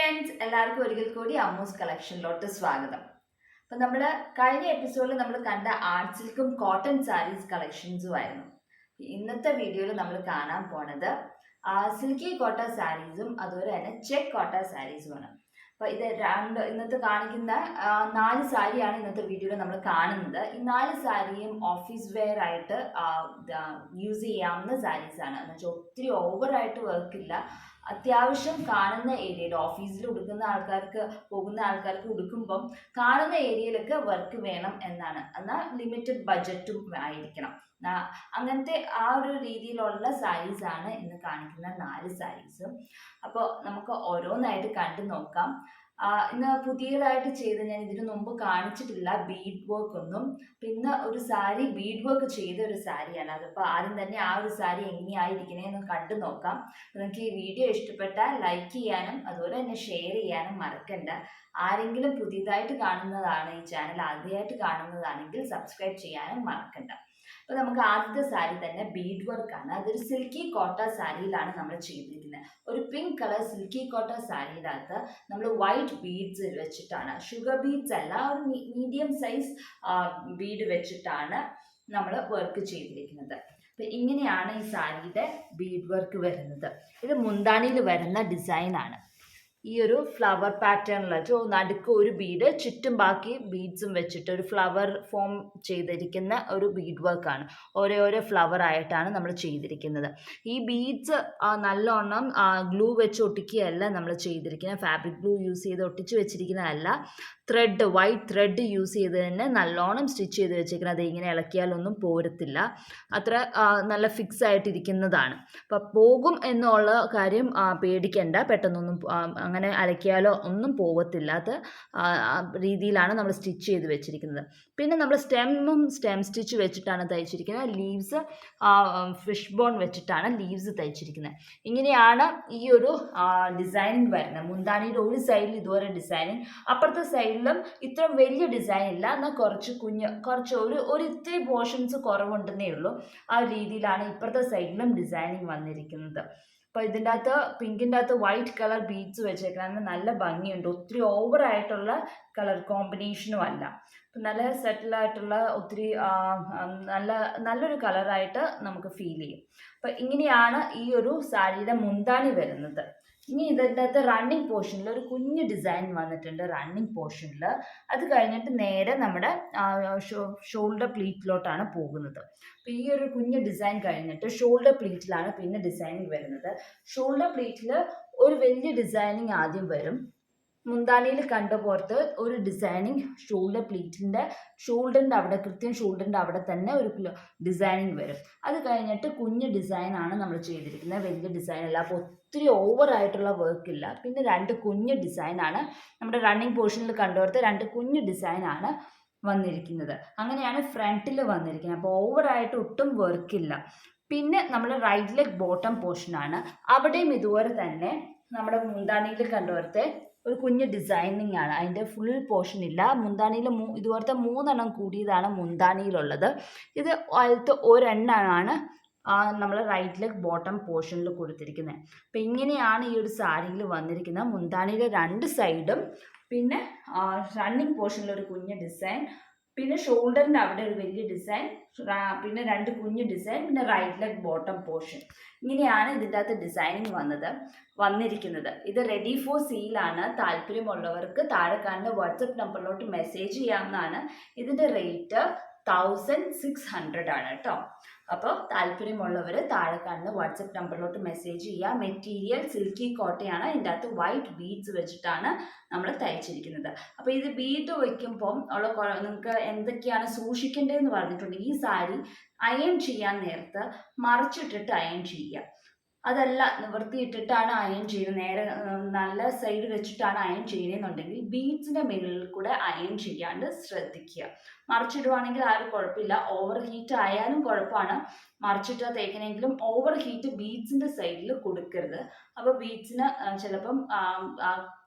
Friends, എല്ലാവർക്കും ഒരിക്കൽ കൂടി അമ്മൂസ് കളക്ഷനിലോട്ട് സ്വാഗതം. അപ്പം നമ്മൾ കഴിഞ്ഞ എപ്പിസോഡിൽ നമ്മൾ കണ്ട ആർട്ട് സിൽക്കും കോട്ടൺ സാരീസ് കളക്ഷൻസും ആയിരുന്നു. ഇന്നത്തെ വീഡിയോയിൽ നമ്മൾ കാണാൻ പോണത് സിൽക്കി കോട്ട സാരീസും അതുപോലെ തന്നെ ചെക്ക് കോട്ട സാരീസുമാണ്. അപ്പോൾ ഇത് ഇന്നത്തെ കാണിക്കുന്ന 4 സാരിയാണ് ഇന്നത്തെ വീഡിയോയിൽ നമ്മൾ കാണുന്നത്. ഈ 4 സാരിയും ഓഫീസ് വെയർ ആയിട്ട് യൂസ് ചെയ്യാവുന്ന സാരീസാണ്. എന്ന് വെച്ചാൽ ഒത്തിരി ഓവറായിട്ട് വർക്കില്ല, അത്യാവശ്യം കാണുന്ന ഏരിയയിൽ ഓഫീസിൽ ഉടുക്കുന്ന ആൾക്കാർക്ക് പോകുന്ന ആൾക്കാർക്ക് ഉടുക്കുമ്പം കാണുന്ന ഏരിയയിലൊക്കെ വർക്ക് വേണം എന്നാണ്. എന്നാൽ ലിമിറ്റഡ് ബഡ്ജറ്റും ആയിരിക്കണം. അങ്ങനത്തെ ആ ഒരു രീതിയിലുള്ള സാരീസാണ് ഇന്ന് കാണിക്കുന്ന 4 സാരീസും. അപ്പോൾ നമുക്ക് ഓരോന്നായിട്ട് കണ്ടു നോക്കാം. ഇന്ന് പുതിയതായിട്ട് ചെയ്ത് ഞാൻ ഇതിനു മുമ്പ് കാണിച്ചിട്ടില്ല ബീഡ് വർക്ക് ഒന്നും. പിന്നെ ഒരു സാരി ബീഡ് വർക്ക് ചെയ്ത ഒരു സാരിയാണ്. അതിപ്പോൾ ആദ്യം തന്നെ ആ ഒരു സാരി എങ്ങനെയായിരിക്കണേന്ന് കണ്ടു നോക്കാം. നിങ്ങൾക്ക് ഈ വീഡിയോ ഇഷ്ടപ്പെട്ടാൽ ലൈക്ക് ചെയ്യാനും അതുപോലെ തന്നെ ഷെയർ ചെയ്യാനും മറക്കണ്ട. ആരെങ്കിലും പുതിയതായിട്ട് കാണുന്നതാണ്, ഈ ചാനൽ ആദ്യമായിട്ട് കാണുന്നതാണെങ്കിൽ സബ്സ്ക്രൈബ് ചെയ്യാനും മറക്കണ്ട. അപ്പോൾ നമുക്ക് ആദ്യത്തെ സാരി തന്നെ ബീഡ് വർക്കാണ്. അതൊരു സിൽക്കി കോട്ട സാരിയിലാണ് നമ്മൾ ചെയ്തിരിക്കുന്നത്. ഒരു പിങ്ക് കളർ സിൽക്കി കോട്ട സാരിയിനകത്ത് നമ്മൾ വൈറ്റ് ബീഡ്സ് വെച്ചിട്ടാണ്, ഷുഗർ ബീഡ്സ് അല്ല, ഒരു മീഡിയം സൈസ് ബീഡ് വെച്ചിട്ടാണ് നമ്മൾ വർക്ക് ചെയ്തിരിക്കുന്നത്. അപ്പം ഇങ്ങനെയാണ് ഈ സാരിയുടെ ബീഡ് വർക്ക് വരുന്നത്. ഇത് മുന്താണിയിൽ വരുന്ന ഡിസൈനാണ്. ഈ ഒരു ഫ്ലവർ പാറ്റേണിൽ നടുക്ക് ഒരു ബീഡ്, ചുറ്റും ബാക്കി ബീഡ്സും വെച്ചിട്ട് ഒരു ഫ്ലവർ ഫോം ചെയ്തിരിക്കുന്ന ഒരു ബീഡ് വർക്കാണ്. ഓരോ ഫ്ലവർ ആയിട്ടാണ് നമ്മൾ ചെയ്തിരിക്കുന്നത്. ഈ ബീഡ്സ് നല്ലോണം ഗ്ലൂ വെച്ച് ഒട്ടിക്കുകയല്ല നമ്മൾ ചെയ്തിരിക്കുന്നത്, ഫാബ്രിക് ഗ്ലൂ യൂസ് ചെയ്ത് ഒട്ടിച്ച് വെച്ചിരിക്കുന്നതല്ല, ത്രെഡ്, വൈറ്റ് ത്രെഡ് യൂസ് ചെയ്ത് തന്നെ നല്ലോണം സ്റ്റിച്ച് ചെയ്ത് വെച്ചേക്കുന്നത്. അത് ഇങ്ങനെ ഇളക്കിയാലൊന്നും പോരത്തില്ല, അത്ര നല്ല ഫിക്സ് ആയിട്ടിരിക്കുന്നതാണ്. അപ്പം പോകും എന്നുള്ള കാര്യം പേടിക്കേണ്ട, പെട്ടെന്നൊന്നും അങ്ങനെ അലക്കിയാലോ ഒന്നും പോകത്തില്ലാത്ത രീതിയിലാണ് നമ്മൾ സ്റ്റിച്ച് ചെയ്ത് വെച്ചിരിക്കുന്നത്. പിന്നെ നമ്മൾ സ്റ്റെം സ്റ്റിച്ച് വെച്ചിട്ടാണ് തയ്ച്ചിരിക്കുന്നത്. ലീവ്സ് ഫിഷ് ബോൺ വെച്ചിട്ടാണ് ലീവ്സ് തയ്ച്ചിരിക്കുന്നത്. ഇങ്ങനെയാണ് ഈ ഒരു ഡിസൈനിങ് വരുന്നത്. മുന്താണിയുടെ ഒരു സൈഡിൽ ഇതുവരെ ഡിസൈനിങ്, അപ്പുറത്തെ സൈഡിലും ഇത്ര വലിയ ഡിസൈൻ ഇല്ല, എന്നാൽ കുറച്ച് ഒരു ഇത്തിരി പോർഷൻസ് കുറവുണ്ടെന്നേ ഉള്ളൂ. ആ രീതിയിലാണ് ഇപ്പുറത്തെ സൈഡിലും ഡിസൈനിങ് വന്നിരിക്കുന്നത്. അപ്പോൾ ഇതിൻ്റെ അകത്ത് പിങ്കിൻ്റെ അകത്ത് വൈറ്റ് കളർ ബീഡ്സ് വെച്ചേക്കാൻ നല്ല ഭംഗിയുണ്ട്. ഒത്തിരി ഓവറായിട്ടുള്ള കളർ കോമ്പിനേഷനും അല്ല, നല്ല സെറ്റിലായിട്ടുള്ള ഒത്തിരി നല്ലൊരു കളറായിട്ട് നമുക്ക് ഫീൽ ചെയ്യും. അപ്പം ഇങ്ങനെയാണ് ഈ ഒരു സാരിയുടെ മുന്താണി വരുന്നത്. ഇനി ഇതിൻ്റെ അകത്ത് റണ്ണിങ് പോർഷനിൽ ഒരു കുഞ്ഞ് ഡിസൈൻ വന്നിട്ടുണ്ട്. റണ്ണിങ് പോർഷനിൽ അത് കഴിഞ്ഞിട്ട് നേരെ നമ്മുടെ ഷോൾഡർ പ്ലീറ്റിലോട്ടാണ് പോകുന്നത്. അപ്പോൾ ഈ ഒരു കുഞ്ഞ് ഡിസൈൻ കഴിഞ്ഞിട്ട് ഷോൾഡർ പ്ലീറ്റിലാണ് പിന്നെ ഡിസൈനിങ് വരുന്നത്. ഷോൾഡർ പ്ലീറ്റിൽ ഒരു വലിയ ഡിസൈനിങ് ആദ്യം വരും. മുന്താണിയിൽ കണ്ട പോലത്തെ ഒരു ഡിസൈനിങ് ഷോൾഡറിൻ്റെ അവിടെ, കൃത്യം ഷോൾഡറിൻ്റെ അവിടെ തന്നെ ഒരു ഡിസൈനിങ് വരും. അത് കഴിഞ്ഞിട്ട് കുഞ്ഞ് ഡിസൈനാണ് നമ്മൾ ചെയ്തിരിക്കുന്നത്, വലിയ ഡിസൈൻ അല്ല. അപ്പോൾ ഒത്തിരി ഓവറായിട്ടുള്ള വർക്കില്ല. പിന്നെ 2 കുഞ്ഞ് ഡിസൈനാണ് നമ്മുടെ റണ്ണിങ് പോർഷനിൽ കണ്ടുപോലത്തെ 2 കുഞ്ഞ് ഡിസൈനാണ് വന്നിരിക്കുന്നത്. അങ്ങനെയാണ് ഫ്രണ്ടിൽ വന്നിരിക്കുന്നത്. അപ്പോൾ ഓവറായിട്ട് ഒട്ടും വർക്കില്ല. പിന്നെ നമ്മൾ റൈറ്റ് ലെഗ് ബോട്ടം പോർഷനാണ്. അവിടെയും ഇതുപോലെ തന്നെ നമ്മുടെ മുന്താണിയിൽ കണ്ടുപോലത്തെ ഒരു കുഞ്ഞ് ഡിസൈനിങ് ആണ്. അതിൻ്റെ ഫുൾ പോർഷൻ ഇല്ല. മുന്താണിയിൽ ഇതുപോലത്തെ 3 എണ്ണം കൂടിയതാണ് മുന്താണിയിലുള്ളത്. ഇത് അതിലത്തെ ഒരെണ്ണമാണ് നമ്മൾ റൈറ്റ് ലെഗ് ബോട്ടം പോർഷനിൽ കൊടുത്തിരിക്കുന്നത്. അപ്പം ഇങ്ങനെയാണ് ഈ ഒരു സാരിയിൽ വന്നിരിക്കുന്നത്. മുന്താണിയുടെ 2 സൈഡും, പിന്നെ റണ്ണിങ് പോർഷനിൽ ഒരു കുഞ്ഞ് ഡിസൈൻ, പിന്നെ ഷോൾഡറിൻ്റെ അവിടെ ഒരു വലിയ ഡിസൈൻ, പിന്നെ 2 കുഞ്ഞ് ഡിസൈൻ, പിന്നെ റൈറ്റ് ലെഗ് ബോട്ടം പോർഷൻ. ഇങ്ങനെയാണ് ഇതിൻ്റെ അകത്ത് ഡിസൈനിങ് വന്നിരിക്കുന്നത്. ഇത് റെഡി ഫോർ സെയിലാണ്. താല്പര്യമുള്ളവർക്ക് താഴെ കാണുന്ന വാട്സപ്പ് നമ്പറിലോട്ട് മെസ്സേജ് ചെയ്യാവുന്നതാണ്. ഇതിൻ്റെ റേറ്റ് 1600 ആണ് കേട്ടോ. അപ്പോൾ താല്പര്യമുള്ളവർ താഴെ കാണുന്ന വാട്സപ്പ് നമ്പറിലോട്ട് മെസ്സേജ് ചെയ്യുക. മെറ്റീരിയൽ സിൽക്കി കോട്ടയാണ്. ഇതിൻ്റെ അകത്ത് വൈറ്റ് ബീഡ്സ് വെച്ചിട്ടാണ് നമ്മൾ തയ്ച്ചിരിക്കുന്നത്. അപ്പോൾ ഇത് ബീഡ് വയ്ക്കുമ്പം നിങ്ങൾക്ക് എന്തൊക്കെയാണ് സൂക്ഷിക്കേണ്ടതെന്ന് പറഞ്ഞിട്ടുണ്ട്. ഈ സാരി അയൺ ചെയ്യാൻ നേരത്ത് മറിച്ചിട്ടിട്ട് അയൺ ചെയ്യുക. അതല്ല നിവർത്തിയിട്ടിട്ടാണ് അയൺ ചെയ്യുന്നത്, നേരെ നല്ല സൈഡ് വെച്ചിട്ടാണ് അയൺ ചെയ്യുന്നതെന്നുണ്ടെങ്കിൽ ബീഡ്സിൻ്റെ മുകളിൽ കൂടെ അയൺ ചെയ്യാണ്ട് ശ്രദ്ധിക്കുക. മറിച്ചിടുവാണെങ്കിൽ ആരും കുഴപ്പമില്ല, ഓവർ ഹീറ്റ് ആയാലും കുഴപ്പമാണ്. മറിച്ചിട്ട് തേക്കണമെങ്കിലും ഓവർ ഹീറ്റ് ബീഡ്സിൻ്റെ സൈഡിൽ കൊടുക്കരുത്. അപ്പോൾ ബീഡ്സിന് ചിലപ്പം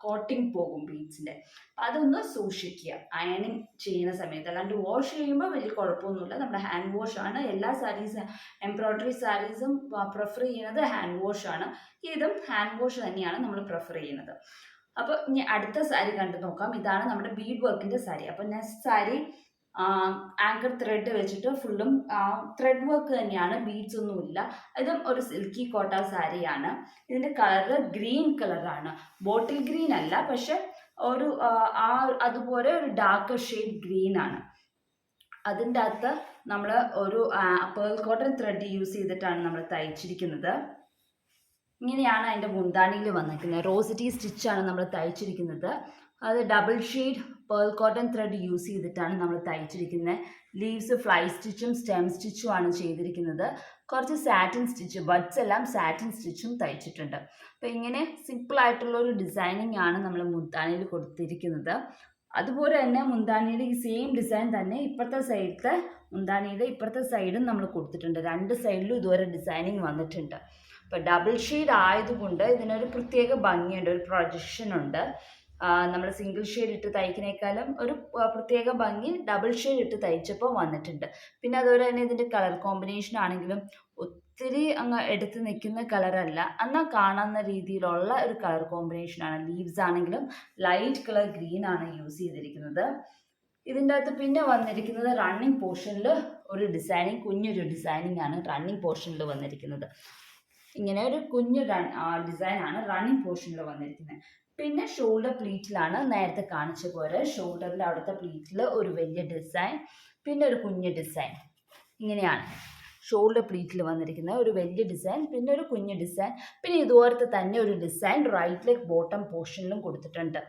കോട്ടിങ് പോകും ബീഡ്സിൻ്റെ. അതൊന്ന് സൂക്ഷിക്കുക അയണിങ് ചെയ്യുന്ന സമയത്ത്. അല്ലാണ്ട് വാഷ് ചെയ്യുമ്പോൾ വലിയ കുഴപ്പമൊന്നുമില്ല. നമ്മുടെ ഹാൻഡ് വാഷാണ് എല്ലാ സാരീസും, എംബ്രോയിഡറി സാരീസും പ്രിഫർ ചെയ്യുന്നത് ഹാൻഡ് വാഷാണ്. ഇതും ഹാൻഡ് വാഷ് തന്നെയാണ് നമ്മൾ പ്രിഫർ ചെയ്യുന്നത്. അപ്പോൾ ഇനി അടുത്ത സാരി കണ്ടു നോക്കാം. ഇതാണ് നമ്മുടെ ബീഡ് വർക്കിന്റെ സാരി. അപ്പോൾ നെക്സ്റ്റ് സാരി ആങ്കർ ത്രെഡ് വെച്ചിട്ട് ഫുള്ളും ത്രെഡ് വർക്ക് തന്നെയാണ്, ബീഡ്സ് ഒന്നുമില്ല. ഇതും ഒരു സിൽക്കി കോട്ട സാരിയാണ്. ഇതിന്റെ കളർ ഗ്രീൻ കളറാണ്, ബോട്ടിൽ ഗ്രീൻ അല്ല, പക്ഷെ ഒരു അതുപോലെ ഒരു ഡാർക്ക് ഷെയ്ഡ് ഗ്രീൻ ആണ്. അതിൻ്റെ അകത്ത് നമ്മൾ ഒരു പേൾ കോട്ടൺ ത്രെഡ് യൂസ് ചെയ്തിട്ടാണ് നമ്മൾ തയ്ച്ചിരിക്കുന്നത്. ഇങ്ങനെയാണ് അതിൻ്റെ മുന്താണിയിൽ വന്നിരിക്കുന്നത്. റോസിറ്റി സ്റ്റിച്ചാണ് നമ്മൾ തയ്ച്ചിരിക്കുന്നത്. അത് double shade pearl cotton thread use ചെയ്തിട്ടാണ് നമ്മൾ തയ്ച്ചിരിക്കുന്നത്. ലീവ്സ് ഫ്ലൈ സ്റ്റിച്ചും സ്റ്റെം സ്റ്റിച്ചും ആണ് ചെയ്തിരിക്കുന്നത്. കുറച്ച് സാറ്റിൻ സ്റ്റിച്ച്, ബഡ്സ് എല്ലാം സാറ്റിൻ സ്റ്റിച്ചും തയ്ച്ചിട്ടുണ്ട്. അപ്പോൾ ഇങ്ങനെ സിമ്പിൾ ആയിട്ടുള്ള ഒരു ഡിസൈനിങ് ആണ് നമ്മൾ മുന്താണിയിൽ കൊടുത്തിരിക്കുന്നത്. അതുപോലെ തന്നെ മുന്താണിയുടെ ഈ സെയിം ഡിസൈൻ തന്നെ ഇപ്പുറത്തെ സൈഡിലത്തെ മുന്താണിയുടെ ഇപ്പുറത്തെ സൈഡും നമ്മൾ കൊടുത്തിട്ടുണ്ട്. രണ്ട് സൈഡിലും ഇതുവരെ ഡിസൈനിങ് വന്നിട്ടുണ്ട്. ഇപ്പോൾ ഡബിൾ ഷെയ്ഡ് ആയതുകൊണ്ട് ഇതിനൊരു പ്രത്യേക ഭംഗിയുണ്ട്, ഒരു പ്രൊജക്ഷൻ ഉണ്ട്. നമ്മൾ സിംഗിൾ ഷെയ്ഡ് ഇട്ട് തയ്ക്കുന്നേക്കാളും ഒരു പ്രത്യേക ഭംഗി ഡബിൾ ഷെയ്ഡ് ഇട്ട് തയ്ച്ചപ്പോൾ വന്നിട്ടുണ്ട്. പിന്നെ അതുപോലെ തന്നെ ഇതിൻ്റെ കളർ കോമ്പിനേഷൻ ആണെങ്കിലും ഒത്തിരി അങ്ങ് എടുത്ത് നിൽക്കുന്ന കളറല്ല, എന്നാൽ കാണുന്ന രീതിയിലുള്ള ഒരു കളർ കോമ്പിനേഷനാണ്. ലീവ്സ് ആണെങ്കിലും ലൈറ്റ് കളർ ഗ്രീൻ ആണ് യൂസ് ചെയ്തിരിക്കുന്നത്. ഇതിൻ്റെ അകത്ത് പിന്നെ വന്നിരിക്കുന്നത് റണ്ണിങ് പോർഷനിൽ ഒരു ഡിസൈനിങ്, കുഞ്ഞൊരു ഡിസൈനിങ് ആണ് റണ്ണിങ് പോർഷനിൽ വന്നിരിക്കുന്നത്. ഇങ്ങനെ ഒരു കുഞ്ഞു ഡിസൈനാണ് റണ്ണിങ് പോർഷനിൽ വന്നിരിക്കുന്നത്. പിന്നെ ഷോൾഡർ പ്ലീറ്റിലാണ് നേരത്തെ കാണിച്ച പോലെ ഷോൾഡറിൻ്റെ അവിടുത്തെ പ്ലീറ്റിൽ ഒരു വലിയ ഡിസൈൻ, പിന്നെ ഒരു കുഞ്ഞു ഡിസൈൻ. ഇങ്ങനെയാണ് ഷോൾഡർ പ്ലീറ്റിൽ വന്നിരിക്കുന്നത്. ഒരു വലിയ ഡിസൈൻ, പിന്നെ ഒരു കുഞ്ഞു ഡിസൈൻ, പിന്നെ ഇതുപോലത്തെ തന്നെ ഒരു ഡിസൈൻ റൈറ്റ് ലെഗ് ബോട്ടം പോർഷനിലും കൊടുത്തിട്ടുണ്ട്.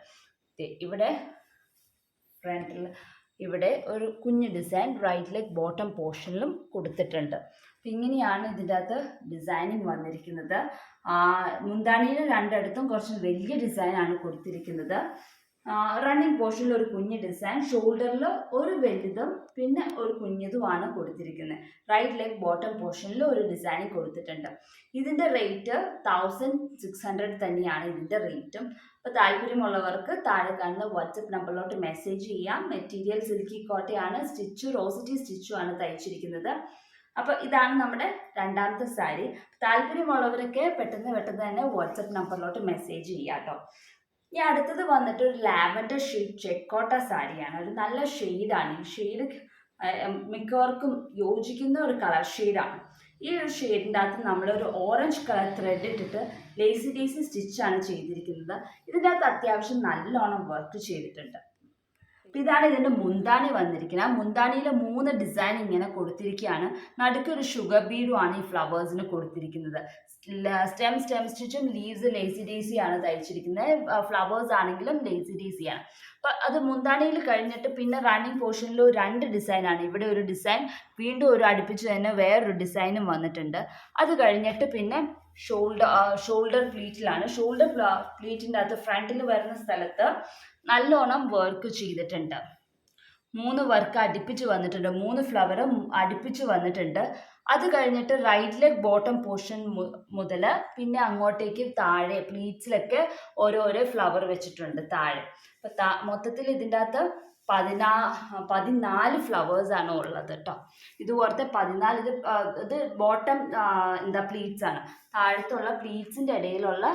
ഇവിടെ ഫ്രണ്ടിൽ ഇവിടെ ഒരു കുഞ്ഞു ഡിസൈൻ റൈറ്റ് ലെഗ് ബോട്ടം പോർഷനിലും കൊടുത്തിട്ടുണ്ട്. അപ്പം ഇങ്ങനെയാണ് ഇതിൻ്റെ അകത്ത് ഡിസൈനിങ് വന്നിരിക്കുന്നത്. മുന്താണിയുടെ രണ്ടിടത്തും കുറച്ച് വലിയ ഡിസൈനാണ് കൊടുത്തിരിക്കുന്നത്. റണ്ണിങ് പോർഷനിൽ ഒരു കുഞ്ഞു ഡിസൈൻ, ഷോൾഡറിൽ ഒരു വലുതും പിന്നെ ഒരു കുഞ്ഞതുമാണ് കൊടുത്തിരിക്കുന്നത്. റൈറ്റ് ലെഗ് ബോട്ടം പോർഷനിൽ ഒരു ഡിസൈൻ കൊടുത്തിട്ടുണ്ട്. ഇതിൻ്റെ റേറ്റ് 1600 തന്നെയാണ് ഇതിൻ്റെ റേറ്റും. അപ്പോൾ താല്പര്യമുള്ളവർക്ക് താഴെ കാണുന്ന വാട്സപ്പ് നമ്പറിലോട്ട് മെസ്സേജ് ചെയ്യാം. മെറ്റീരിയൽ സിൽക്കി കോട്ടയാണ്, സ്റ്റിച്ചു റോസിറ്റി സ്റ്റിച്ചു ആണ് തയ്ച്ചിരിക്കുന്നത്. അപ്പോൾ ഇതാണ് നമ്മുടെ രണ്ടാമത്തെ സാരി. താല്പര്യമുള്ളവരൊക്കെ പെട്ടെന്ന് തന്നെ വാട്സപ്പ് നമ്പറിലോട്ട് മെസ്സേജ് ചെയ്യാം കേട്ടോ. ഇനി അടുത്തത് വന്നിട്ട് ഒരു ലാവൻഡർ ഷെയ്ഡ് ചെക്കോട്ട സാരിയാണ്. ഒരു നല്ല ഷെയ്ഡാണ്. ഈ ഷെയ്ഡ് മിക്കവർക്കും യോജിക്കുന്ന ഒരു കളർ ഷെയ്ഡാണ്. ഈ ഒരു ഷെയ്ഡിൻ്റെ അകത്ത് നമ്മളൊരു ഓറഞ്ച് കളർ ത്രെഡ് ഇട്ടിട്ട് ലേസി സ്റ്റിച്ചാണ് ചെയ്തിരിക്കുന്നത്. ഇതിൻ്റെ അകത്ത് അത്യാവശ്യം നല്ലോണം വർക്ക് ചെയ്തിട്ടുണ്ട്. അപ്പം ഇതാണ് ഇതിൻ്റെ മുന്താണി വന്നിരിക്കുന്നത്. മുന്താണിയിൽ 3 ഡിസൈൻ ഇങ്ങനെ കൊടുത്തിരിക്കുകയാണ്. നടുക്കൊരു ഷുഗർ ബീഡുമാണ് ഈ ഫ്ലവേഴ്സിന് കൊടുത്തിരിക്കുന്നത്. സ്റ്റെം സ്റ്റിച്ചും ലീവ്സ് ലേസി ഡേസി ആണ് തയ്ച്ചിരിക്കുന്നത്. ഫ്ലവേഴ്സ് ആണെങ്കിലും ലേസി ഡേസി ആണ്. അപ്പം അത് മുന്താണിയിൽ കഴിഞ്ഞിട്ട് പിന്നെ റണ്ണിങ് പോർഷനിൽ 2 ഡിസൈനാണ്. ഇവിടെ ഒരു ഡിസൈൻ, വീണ്ടും ഒരു അടുപ്പിച്ച് തന്നെ വേറൊരു ഡിസൈനും വന്നിട്ടുണ്ട്. അത് കഴിഞ്ഞിട്ട് പിന്നെ ഷോൾഡർ പ്ലീറ്റിലാണ്. ഷോൾഡർ പ്ലീറ്റിൻ്റെ അകത്ത് ഫ്രണ്ടിൽ വരുന്ന സ്ഥലത്ത് നല്ലോണം വർക്ക് ചെയ്തിട്ടുണ്ട്. 3 വർക്ക് അടുപ്പിച്ച് വന്നിട്ടുണ്ട്, 3 ഫ്ലവറും അടുപ്പിച്ച് വന്നിട്ടുണ്ട്. അത് കഴിഞ്ഞിട്ട് റൈറ്റ് ലെഗ് ബോട്ടം പോർഷൻ മുതൽ പിന്നെ അങ്ങോട്ടേക്ക് താഴെ പ്ലീറ്റ്സിലൊക്കെ ഓരോരോ ഫ്ലവർ വെച്ചിട്ടുണ്ട് താഴെ. അപ്പം മൊത്തത്തിൽ ഇതിൻ്റെ അകത്ത് 14 ഫ്ലവേഴ്സാണ് ഉള്ളത് കേട്ടോ. ഇതുപോലത്തെ 14, ഇത് ബോട്ടം പ്ലീറ്റ്സ് ആണ്. താഴത്തുള്ള പ്ലീറ്റ്സിൻ്റെ ഇടയിലുള്ള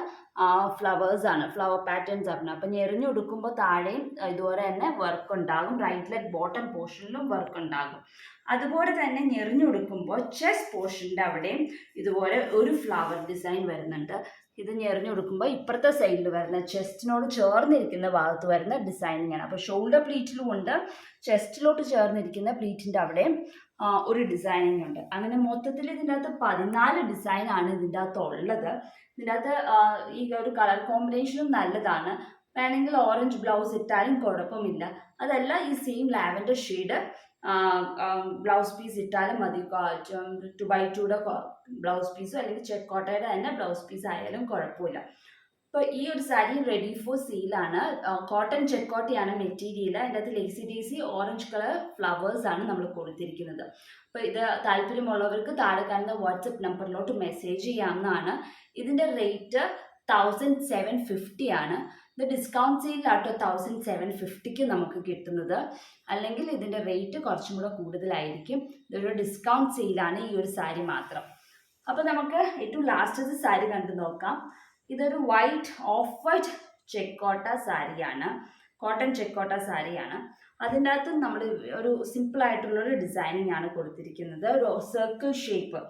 ഫ്ലവേഴ്സാണ്, ഫ്ലവർ പാറ്റേൺസ് ആണ്. അപ്പം ഞെറിഞ്ഞു കൊടുക്കുമ്പോൾ താഴെയും ഇതുപോലെ തന്നെ വർക്ക് ഉണ്ടാകും. റൈറ്റ് ലെഗ് ബോട്ടം പോർഷനിലും വർക്ക് ഉണ്ടാകും. അതുപോലെ തന്നെ ഞെറിഞ്ഞു കൊടുക്കുമ്പോൾ ചെസ്റ്റ് പോർഷൻ്റെ അവിടെയും ഇതുപോലെ ഒരു ഫ്ലവർ ഡിസൈൻ വരുന്നുണ്ട്. ഇത് ഞെറിഞ്ഞു കൊടുക്കുമ്പോൾ ഇപ്പുറത്തെ സൈഡിൽ വരുന്ന ചെസ്റ്റിനോട് ചേർന്നിരിക്കുന്ന ഭാഗത്ത് വരുന്ന ഡിസൈനിങ് ആണ്. അപ്പോൾ ഷോൾഡർ പ്ലീറ്റിലും ഉണ്ട്, ചെസ്റ്റിലോട്ട് ചേർന്നിരിക്കുന്ന പ്ലീറ്റിൻ്റെ അവിടെയും ഒരു ഡിസൈനിങ് ഉണ്ട്. അങ്ങനെ മൊത്തത്തിൽ ഇതിൻ്റെ അകത്ത് 14 ഡിസൈനാണ് ഇതിൻ്റെ അകത്ത് ഉള്ളത്. ഇതിൻ്റെ അകത്ത് ഈ ഒരു കളർ കോമ്പിനേഷനും നല്ലതാണ്. വേണമെങ്കിൽ ഓറഞ്ച് ബ്ലൗസ് ഇട്ടാലും കുഴപ്പമില്ല. അതല്ല ഈ same lavender shade blouse piece ഇട്ടാലും മതി. 2x2 ബ്ലൗസ് പീസോ അല്ലെങ്കിൽ ചെക്കോട്ടയുടെ തന്നെ ബ്ലൗസ് പീസ് ആയാലും കുഴപ്പമില്ല. അപ്പോൾ ഈ ഒരു സാരി റെഡി ഫോർ സെയിലാണ്. കോട്ടൺ ചെക്കോട്ടയാണ് മെറ്റീരിയൽ. അതിൻ്റെ അകത്ത് lazy daisy orange colour flowers ആണ് നമ്മൾ കൊടുത്തിരിക്കുന്നത്. അപ്പോൾ ഇത് താല്പര്യമുള്ളവർക്ക് താഴെ കാണുന്ന വാട്സപ്പ് നമ്പറിലോട്ട് മെസ്സേജ് ചെയ്യാവുന്നതാണ്. ഇതിൻ്റെ റേറ്റ് 1750 ആണ്. ഇത് ഡിസ്കൗണ്ട് സെയിലാട്ടോ 1750 നമുക്ക് കിട്ടുന്നത്. അല്ലെങ്കിൽ ഇതിൻ്റെ റേറ്റ് കുറച്ചും കൂടെ കൂടുതലായിരിക്കും. ഇതൊരു ഡിസ്കൗണ്ട് സെയിലാണ് ഈ ഒരു സാരി മാത്രം. അപ്പോൾ നമുക്ക് ഏറ്റവും ലാസ്റ്റത്തെ സാരി കണ്ടു നോക്കാം. ഇതൊരു ഓഫ് വൈറ്റ് ചെക്കോട്ട സാരിയാണ്, കോട്ടൺ ചെക്കോട്ട സാരിയാണ്. അതിൻ്റെ അകത്ത് നമ്മൾ ഒരു സിമ്പിൾ ആയിട്ടുള്ളൊരു ഡിസൈനിങ് ആണ് കൊടുത്തിരിക്കുന്നത്. ഒരു സർക്കിൾ ഷേപ്പ്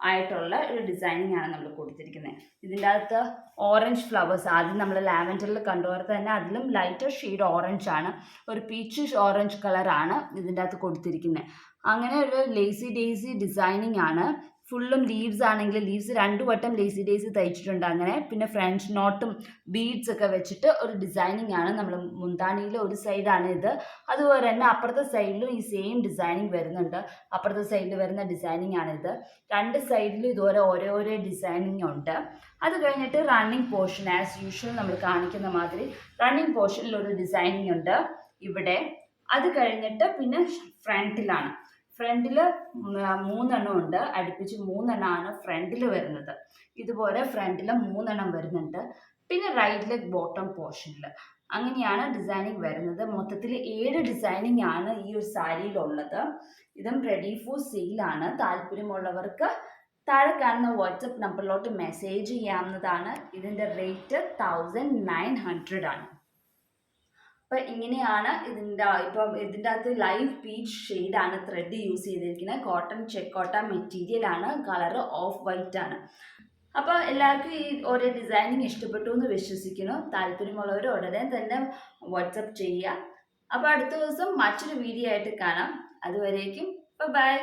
ആയിട്ടുള്ള ഒരു ഡിസൈനിങ് ആണ് നമ്മൾ കൊടുത്തിരിക്കുന്നത്. ഇതിൻ്റെ അകത്ത് ഓറഞ്ച് ഫ്ലവേഴ്സ്, ആദ്യം നമ്മൾ ലാവൻഡറിൽ കണ്ടുപോലെ തന്നെ അതിലും ലൈറ്റർ ഷെയ്ഡ് ഓറഞ്ച് ആണ്, ഒരു പീച്ച് ഓറഞ്ച് കളറാണ് ഇതിൻ്റെ അകത്ത് കൊടുത്തിരിക്കുന്നത്. അങ്ങനെ ഒരു ലേസി ഡേസി ഡിസൈനിങ് ആണ്. ഫുള്ളും ലീവ്സ് ആണെങ്കിൽ ലീവ്സ് 2 വട്ടം ലേസി ഡേസി തയ്ച്ചിട്ടുണ്ട്. അങ്ങനെ പിന്നെ ഫ്രഞ്ച് നോട്ടും ബീഡ്സ് ഒക്കെ വെച്ചിട്ട് ഒരു ഡിസൈനിങ് ആണ്. നമ്മൾ മുന്താണിയിലെ ഒരു സൈഡാണ് ഇത്. അതുപോലെ തന്നെ അപ്പുറത്തെ സൈഡിലും ഈ സെയിം ഡിസൈനിങ് വരുന്നുണ്ട്. അപ്പുറത്തെ സൈഡിൽ വരുന്ന ഡിസൈനിങ് ആണിത്. 2 സൈഡിലും ഇതുപോലെ ഓരോ ഡിസൈനിങ് ഉണ്ട്. അത് കഴിഞ്ഞിട്ട് റണ്ണിങ് പോർഷൻ ആസ് യൂഷ്വൽ നമ്മൾ കാണിക്കുന്ന മാതിരി റണ്ണിങ് പോർഷനിൽ ഒരു ഡിസൈനിങ് ഉണ്ട് ഇവിടെ. അത് കഴിഞ്ഞിട്ട് പിന്നെ ഫ്രണ്ടിലാണ്. ഫ്രണ്ടിൽ 3 ഉണ്ട്, അടുപ്പിച്ച് 3 ഫ്രണ്ടിൽ വരുന്നത്. ഇതുപോലെ ഫ്രണ്ടിൽ 3 വരുന്നുണ്ട്. പിന്നെ റൈറ്റ് ലെഗ് ബോട്ടം പോർഷനിൽ അങ്ങനെയാണ് ഡിസൈനിങ് വരുന്നത്. മൊത്തത്തിൽ 7 ഡിസൈനിങ് ആണ് ഈ ഒരു സാരിയിലുള്ളത്. ഇതും റെഡി ഫോർ സെയിലാണ്. താല്പര്യമുള്ളവർക്ക് താഴെ കാണുന്ന വാട്സപ്പ് നമ്പറിലോട്ട് മെസ്സേജ് ചെയ്യാവുന്നതാണ്. ഇതിൻ്റെ റേറ്റ് 1900 ആണ്. അപ്പം ഇങ്ങനെയാണ് ഇതിൻ്റെ അകത്ത് ലൈവ് പീച്ച് ഷെയ്ഡാണ് ത്രെഡ് യൂസ് ചെയ്തിരിക്കുന്നത്. കോട്ടൺ ചെക്കോട്ട മെറ്റീരിയൽ ആണ്, കളർ ഓഫ് വൈറ്റ് ആണ്. അപ്പോൾ എല്ലാവർക്കും ഈ ഓരോ ഡിസൈനിങ് ഇഷ്ടപ്പെട്ടു എന്ന് വിശ്വസിക്കുന്നു. താല്പര്യമുള്ളവർ ഉടനെ തന്നെ വാട്സപ്പ് ചെയ്യുക. അപ്പോൾ അടുത്ത ദിവസം മറ്റൊരു വീഡിയോ ആയിട്ട് കാണാം. അതുവരേക്കും ബൈ.